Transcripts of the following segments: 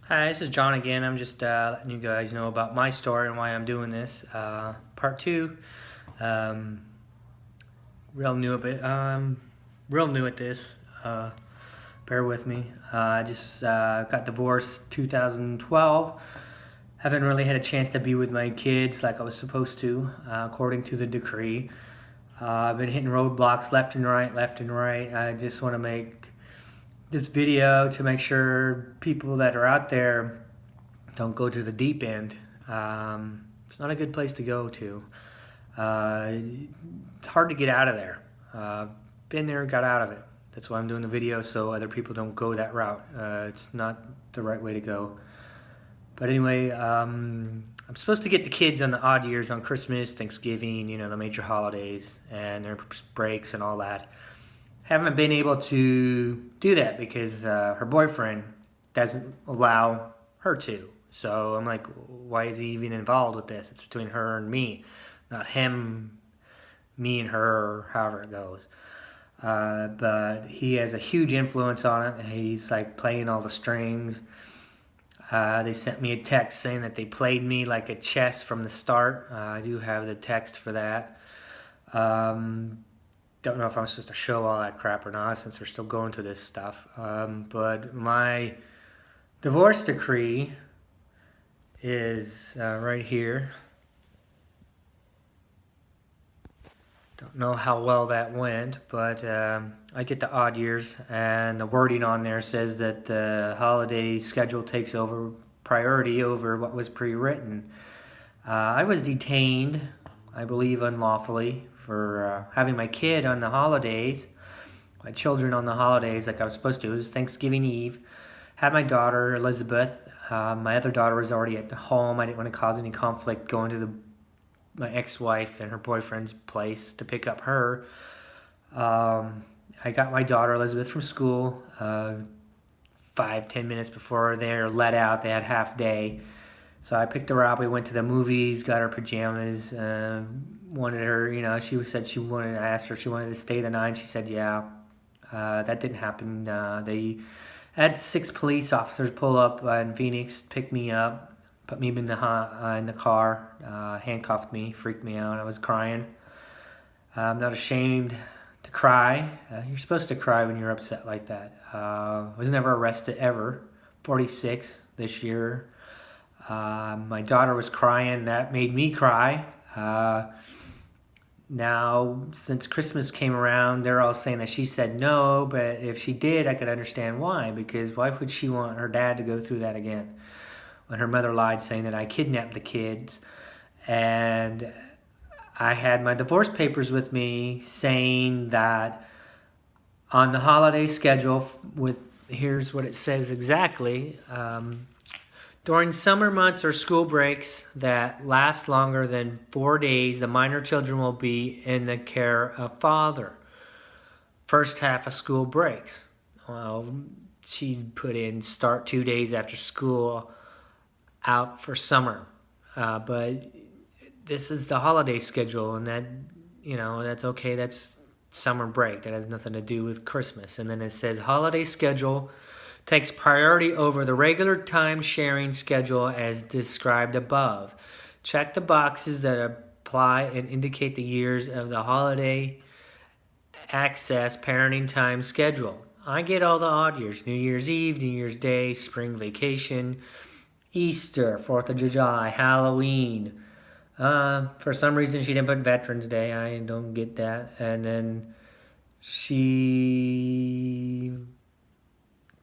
Hi, this is John again. I'm just letting you guys know about my story and why I'm doing this. Part two. Um, real new a bit. Real new at this. Bear with me. I just got divorced 2012. Haven't really had a chance to be with my kids like I was supposed to, according to the decree. I've been hitting roadblocks left and right, left and right. I just want to make this video to make sure people that are out there don't go to the deep end. It's not a good place to go to. Uh, it's hard to get out of there. Been there, got out of it. That's why I'm doing the video so other people don't go that route. It's not the right way to go. But anyway, I'm supposed to get the kids on the odd years on Christmas, Thanksgiving, the major holidays and their breaks and all that. Haven't been able to do that because her boyfriend doesn't allow her to. So I'm like, why is he even involved with this? It's between her and me, not him, me and her, or however it goes. But he has a huge influence on it. He's like playing all the strings. They sent me a text saying that they played me like a chess from the start. I do have the text for that. Um, don't know if I'm supposed to show all that crap or not since we're still going through this stuff. But my divorce decree is right here. Don't know how well that went, but I get the odd years, and the wording on there says that the holiday schedule takes over priority over what was pre-written. I was detained, I believe unlawfully, for having my kid on the holidays, my children on the holidays like I was supposed to. It was Thanksgiving Eve. Had my daughter, Elizabeth. My other daughter was already at home. I didn't want to cause any conflict going to my ex-wife and her boyfriend's place to pick up her. I got my daughter, Elizabeth, from school 5-10 minutes before they were let out. They had half day. So I picked her up. We went to the movies, got her pajamas. Wanted her, she said she wanted. I asked her if she wanted to stay the night. She said yeah. That didn't happen. They had 6 police officers pull up in Phoenix, pick me up, put me in the car, handcuffed me, freaked me out. I was crying. I'm not ashamed to cry. You're supposed to cry when you're upset like that. I was never arrested ever. 46 this year. My daughter was crying. That made me cry. Now, since Christmas came around, they're all saying that she said no, but if she did, I could understand why, because why would she want her dad to go through that again? When her mother lied saying that I kidnapped the kids, and I had my divorce papers with me saying that on the holiday schedule here's what it says exactly. During summer months or school breaks that last longer than 4 days, the minor children will be in the care of father. First half of school breaks. Well, she put in start 2 days after school, out for summer. But this is the holiday schedule, and that's okay. That's summer break. That has nothing to do with Christmas. And then it says holiday schedule takes priority over the regular time sharing schedule as described above. Check the boxes that apply and indicate the years of the holiday access parenting time schedule. I get all the odd years: New Year's Eve, New Year's Day, spring vacation, Easter, 4th of July, Halloween. For some reason she didn't put Veterans Day. I don't get that. And then she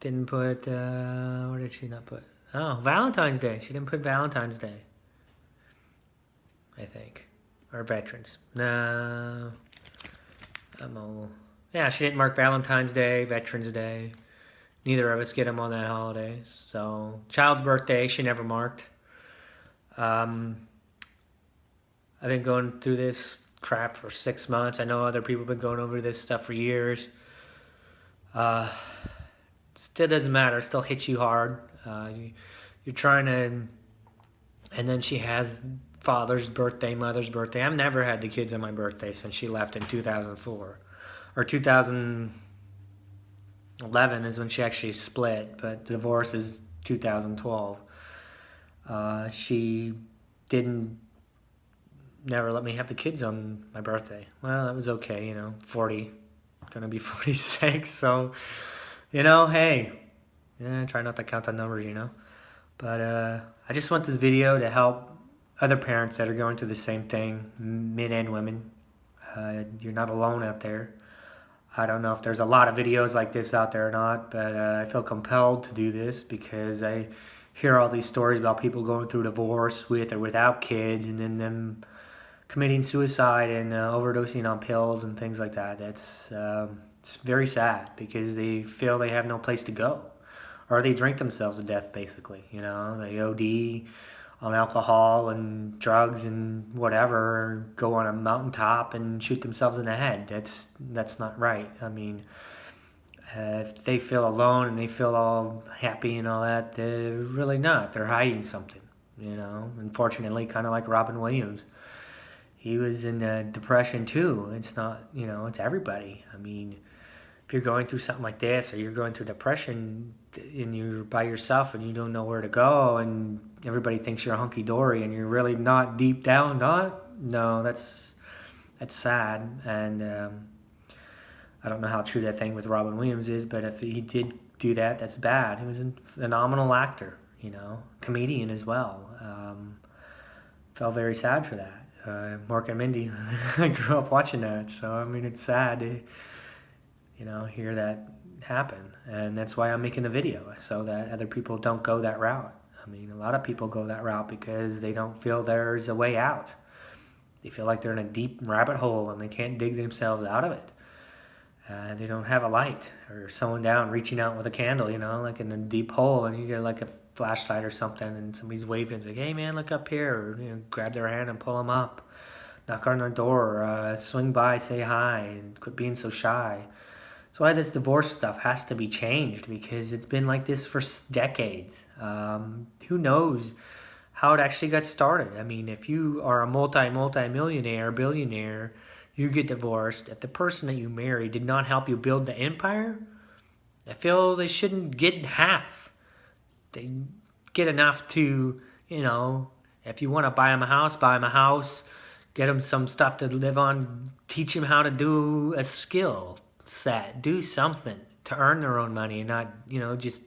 didn't put, where did she not put? Oh, Valentine's Day. She didn't put Valentine's Day, I think. Or Veterans. No. Yeah, she didn't mark Valentine's Day, Veterans Day. Neither of us get them on that holiday. So, child's birthday, she never marked. I've been going through this crap for 6 months. I know other people have been going over this stuff for years. Still doesn't matter. It still hits you hard. You're trying to, and then she has father's birthday, mother's birthday. I've never had the kids on my birthday since she left in 2004, or 2011 is when she actually split. But the divorce is 2012. She didn't never let me have the kids on my birthday. Well, that was okay, 40, gonna be 46, so, hey, yeah, try not to count the numbers. But I just want this video to help other parents that are going through the same thing, men and women. You're not alone out there. I don't know if there's a lot of videos like this out there or not, but I feel compelled to do this because I hear all these stories about people going through divorce with or without kids, and then them committing suicide and overdosing on pills and things like that. It's very sad because they feel they have no place to go, or they drink themselves to death. Basically, they OD on alcohol and drugs and whatever, or go on a mountaintop and shoot themselves in the head. That's not right. I mean, if they feel alone and they feel all happy and all that, they're really not. They're hiding something. Unfortunately, kind of like Robin Williams. He was in depression too. It's not, it's everybody. I mean, if you're going through something like this, or you're going through depression and you're by yourself and you don't know where to go, and everybody thinks you're hunky-dory and you're really not deep down, no, that's sad. And I don't know how true that thing with Robin Williams is, but if he did do that, that's bad. He was a phenomenal actor, comedian as well. Felt very sad for that. Mork and Mindy, I grew up watching that, so I mean, it's sad to hear that happen, and that's why I'm making the video, so that other people don't go that route. I mean, a lot of people go that route because they don't feel there's a way out. They feel like they're in a deep rabbit hole and they can't dig themselves out of it. They don't have a light or someone down reaching out with a candle, like in a deep hole, and you get like a flashlight or something, and somebody's waving, it's like, hey man, look up here, or grab their hand and pull them up, knock on their door, swing by, say hi, and quit being so shy. That's why this divorce stuff has to be changed, because it's been like this for decades. Who knows how it actually got started? I mean, if you are a multi-millionaire, billionaire, you get divorced, if the person that you marry did not help you build the empire, I feel they shouldn't get half. They get enough to, if you want to buy them a house, get them some stuff to live on, teach them how to do a skill set, do something to earn their own money, and not, just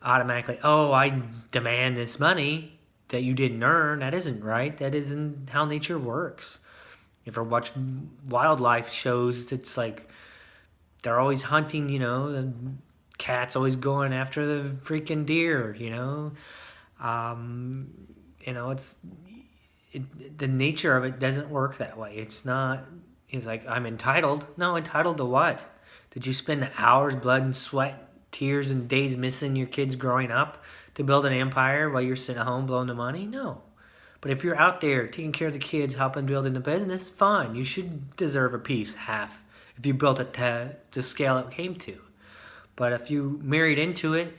automatically, oh, I demand this money that you didn't earn. That isn't right. That isn't how nature works. If you watch wildlife shows, it's like they're always hunting, the cat's always going after the freaking deer, the nature of it doesn't work that way. It's like, I'm entitled. No, entitled to what? Did you spend hours, blood and sweat, tears and days missing your kids growing up to build an empire while you're sitting at home blowing the money? No. But if you're out there taking care of the kids, helping building the business, fine. You should deserve a piece, half, if you built it to the scale it came to. But if you married into it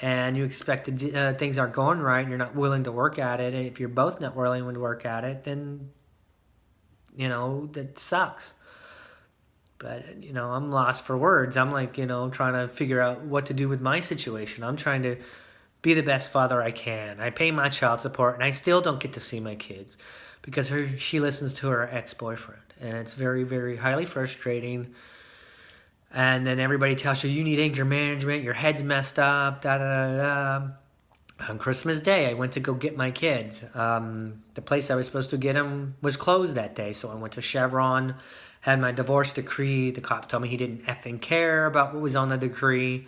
and you expected things aren't going right and you're not willing to work at it, if you're both not willing to work at it, then, that sucks. But, I'm lost for words. I'm like, trying to figure out what to do with my situation. I'm trying to be the best father I can. I pay my child support, and I still don't get to see my kids because she listens to her ex-boyfriend. And it's very, very highly frustrating. And then everybody tells you need anger management, your head's messed up, da-da-da-da. On Christmas Day, I went to go get my kids. The place I was supposed to get them was closed that day, so I went to Chevron, had my divorce decree. The cop told me he didn't effing care about what was on the decree.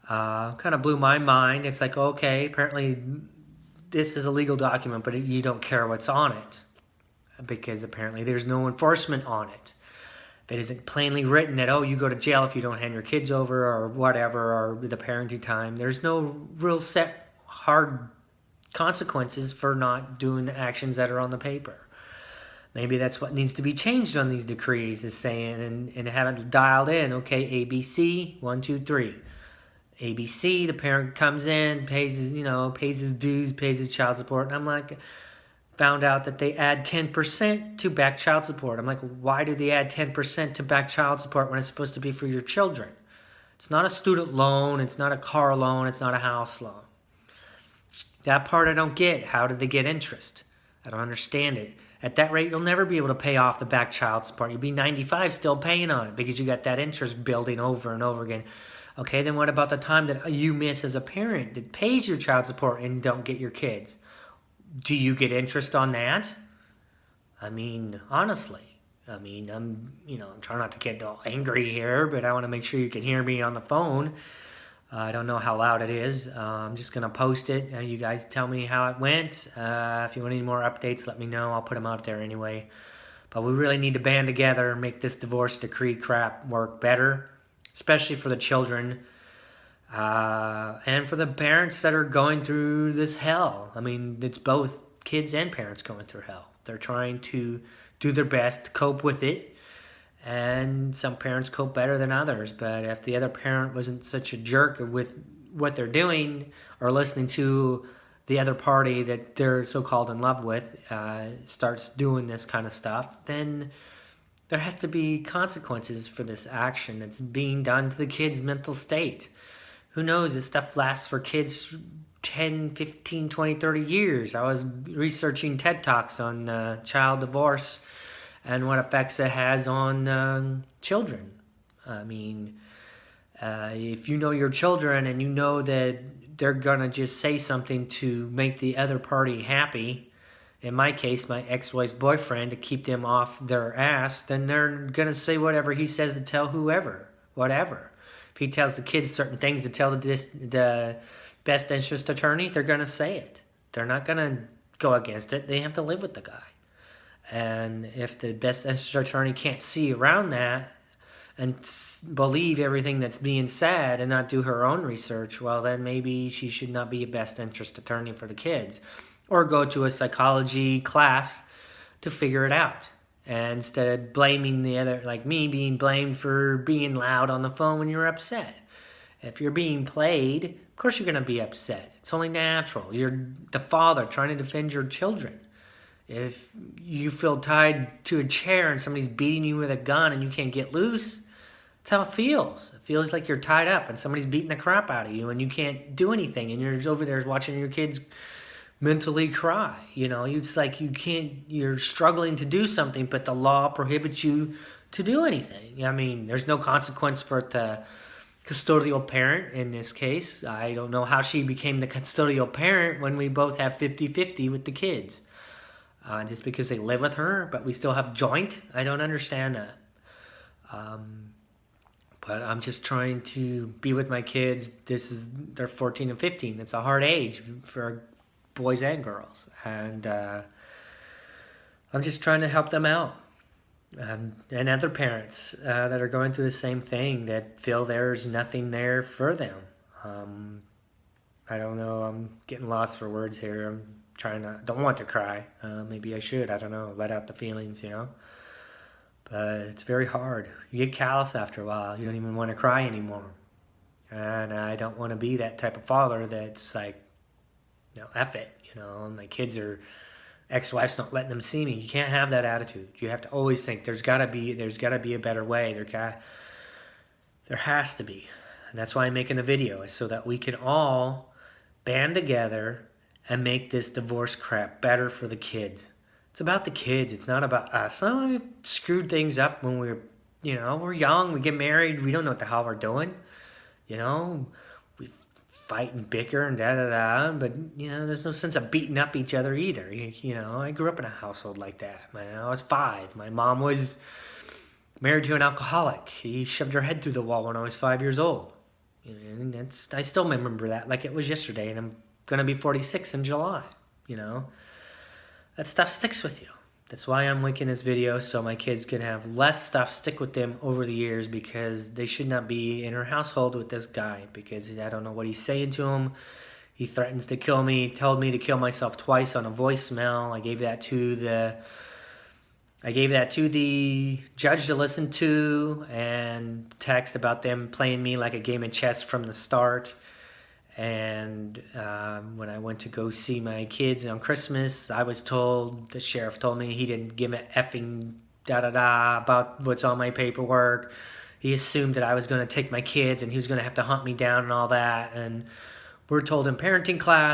Kind of blew my mind. It's like, okay, apparently this is a legal document, but you don't care what's on it because apparently there's no enforcement on it. If it isn't plainly written that, oh, you go to jail if you don't hand your kids over or whatever, or the parenting time, there's no real set hard consequences for not doing the actions that are on the paper. Maybe that's what needs to be changed on these decrees, is saying, and have it dialed in, okay, ABC, 1, 2, 3. ABC, the parent comes in, pays his dues, pays his child support. And I'm like, found out that they add 10% to back child support. I'm like, why do they add 10% to back child support when it's supposed to be for your children? It's not a student loan. It's not a car loan. It's not a house loan. That part I don't get. How did they get interest? I don't understand it. At that rate, you'll never be able to pay off the back child support. You'll be 95 still paying on it because you got that interest building over and over again. Okay, then what about the time that you miss as a parent that pays your child support and don't get your kids? Do you get interest on that? I mean, honestly. I'm trying not to get all angry here, but I want to make sure you can hear me on the phone. I don't know how loud it is. I'm just going to post it. You guys tell me how it went. If you want any more updates, let me know. I'll put them out there anyway. But we really need to band together and make this divorce decree crap work better, especially for the children and for the parents that are going through this hell. I mean, it's both kids and parents going through hell. They're trying to do their best to cope with it, and some parents cope better than others. But if the other parent wasn't such a jerk with what they're doing or listening to the other party that they're so-called in love with starts doing this kind of stuff, then there has to be consequences for this action that's being done to the kid's mental state. Who knows? This stuff lasts for kids 10, 15, 20, 30 years. I was researching TED Talks on child divorce and what effects it has on children. I mean, if you know your children and you know that they're going to just say something to make the other party happy, in my case, my ex-wife's boyfriend, to keep them off their ass, then they're going to say whatever he says to tell whoever, whatever. If he tells the kids certain things to tell the best interest attorney, they're going to say it. They're not going to go against it. They have to live with the guy. And if the best interest attorney can't see around that and believe everything that's being said and not do her own research, well, then maybe she should not be a best interest attorney for the kids, or go to a psychology class to figure it out. And instead of blaming the other, like me being blamed for being loud on the phone when you're upset. If you're being played, of course you're going to be upset. It's only natural. You're the father trying to defend your children. If you feel tied to a chair and somebody's beating you with a gun and you can't get loose, that's how it feels. It feels like you're tied up and somebody's beating the crap out of you and you can't do anything. And you're over there watching your kids mentally cry. It's like you're struggling to do something, but the law prohibits you to do anything. I mean, there's no consequence for the custodial parent in this case. I don't know how she became the custodial parent when we both have 50-50 with the kids. Just because they live with her, but we still have joint. I don't understand that. But I'm just trying to be with my kids. They're 14 and 15. It's a hard age for boys and girls. And I'm just trying to help them out. And other parents that are going through the same thing, that feel there's nothing there for them. I don't know. I'm getting lost for words here. I'm don't want to cry. Maybe I should. I don't know. Let out the feelings, But it's very hard. You get callous after a while. You don't even want to cry anymore. And I don't want to be that type of father that's like, F it. My kids are, ex-wife's not letting them see me. You can't have that attitude. You have to always think there's got to be a better way. There has to be. And that's why I'm making the video, is so that we can all band together and make this divorce crap better for the kids. It's about the kids. It's not about us. We screwed things up when we're young. We get married. We don't know what the hell we're doing. We fight and bicker and da-da-da. But, there's no sense of beating up each other either. I grew up in a household like that. I was 5. My mom was married to an alcoholic. He shoved her head through the wall when I was 5 years old. And I still remember that like it was yesterday. And I'm going to be 46 in July, That stuff sticks with you. That's why I'm making this video, so my kids can have less stuff stick with them over the years, because they should not be in her household with this guy, because I don't know what he's saying to him. He threatens to kill me, told me to kill myself twice on a voicemail. I gave that to the judge to listen to, and text about them playing me like a game of chess from the start. And when I went to go see my kids on Christmas, the sheriff told me he didn't give a effing da-da-da about what's on my paperwork. He assumed that I was going to take my kids and he was going to have to hunt me down and all that. And we're told in parenting class,